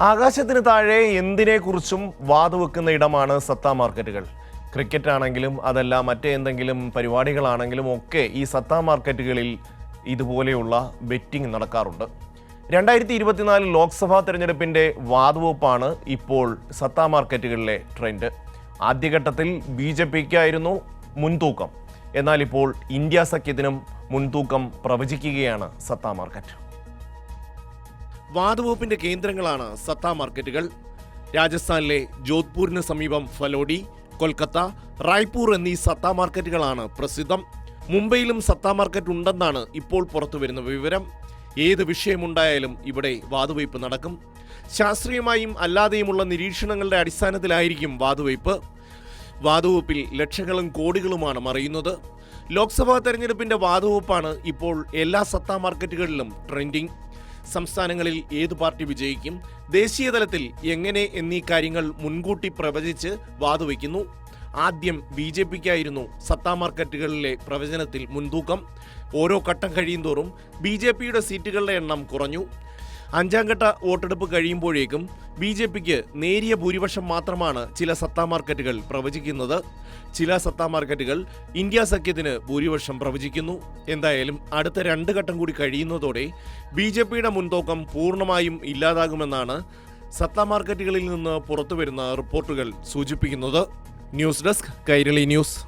ആകാശത്തിന് താഴെ എന്തിനെക്കുറിച്ചും വാതുവെക്കുന്ന ഇടമാണ് സത്താ മാർക്കറ്റുകൾ. ക്രിക്കറ്റ് ആണെങ്കിലും അതല്ല മറ്റെന്തെങ്കിലും പരിപാടികളാണെങ്കിലും ഒക്കെ ഈ സത്താ മാർക്കറ്റുകളിൽ ഇതുപോലെയുള്ള ബെറ്റിംഗ് നടക്കാറുണ്ട്. 2024 ലോക്സഭാ തെരഞ്ഞെടുപ്പിൻ്റെ വാതുവെപ്പാണ് ഇപ്പോൾ സത്താ മാർക്കറ്റുകളിലെ ട്രെൻഡ്. ആദ്യഘട്ടത്തിൽ BJPക്കായിരുന്നു മുൻതൂക്കം. എന്നാൽ ഇപ്പോൾ ഇന്ത്യ സഖ്യത്തിനും മുൻതൂക്കം പ്രവചിക്കുകയാണ് സത്താ മാർക്കറ്റ്. വാതുവെപ്പിന്റെ കേന്ദ്രങ്ങളാണ് സത്താ മാർക്കറ്റുകൾ. രാജസ്ഥാനിലെ ജോധ്പൂരിന് സമീപം ഫലോഡി, കൊൽക്കത്ത, റായ്പൂർ എന്നീ സത്താ മാർക്കറ്റുകളാണ് പ്രസിദ്ധം. മുംബൈയിലും സത്താ മാർക്കറ്റ് ഉണ്ടെന്നാണ് ഇപ്പോൾ പുറത്തുവരുന്ന വിവരം. ഏത് വിഷയമുണ്ടായാലും ഇവിടെ വാതുവെപ്പ് നടക്കും. ശാസ്ത്രീയമായും അല്ലാതെയുമുള്ള നിരീക്ഷണങ്ങളുടെ അടിസ്ഥാനത്തിലായിരിക്കും വാതുവെപ്പ്. വാതുവെപ്പിൽ ലക്ഷങ്ങളും കോടികളുമാണ് മറിയുന്നത്. ലോക്സഭാ തെരഞ്ഞെടുപ്പിന്റെ വാതുവെപ്പാണ് ഇപ്പോൾ എല്ലാ സത്താ മാർക്കറ്റുകളിലും ട്രെൻഡിങ്. സംസ്ഥാനങ്ങളിൽ ഏത് പാർട്ടി വിജയിക്കും, ദേശീയ തലത്തിൽ എങ്ങനെ എന്നീ കാര്യങ്ങൾ മുൻകൂട്ടി പ്രവചിച്ച് വാതുവെക്കുന്നു. ആദ്യം BJPക്കായിരുന്നു സത്താ മാർക്കറ്റുകളിലെ പ്രവചനത്തിൽ മുൻതൂക്കം. ഓരോ ഘട്ടം കഴിയുന്തോറും BJPയുടെ സീറ്റുകളുടെ എണ്ണം കുറഞ്ഞു. അഞ്ചാം ഘട്ട വോട്ടെടുപ്പ് കഴിയുമ്പോഴേക്കും BJPക്ക് നേരിയ ഭൂരിപക്ഷം മാത്രമാണ് ചില സത്താ മാർക്കറ്റുകൾ പ്രവചിക്കുന്നത്. ചില സത്താ മാർക്കറ്റുകൾ ഇന്ത്യ സഖ്യത്തിന് ഭൂരിപക്ഷം പ്രവചിക്കുന്നു. എന്തായാലും അടുത്ത 2 ഘട്ടം കൂടി കഴിയുന്നതോടെ BJPയുടെ മുൻതൂക്കം പൂർണ്ണമായും ഇല്ലാതാകുമെന്നാണ് സത്താ മാർക്കറ്റുകളിൽ നിന്ന് പുറത്തുവരുന്ന റിപ്പോർട്ടുകൾ സൂചിപ്പിക്കുന്നത്. News desk, Kairali news.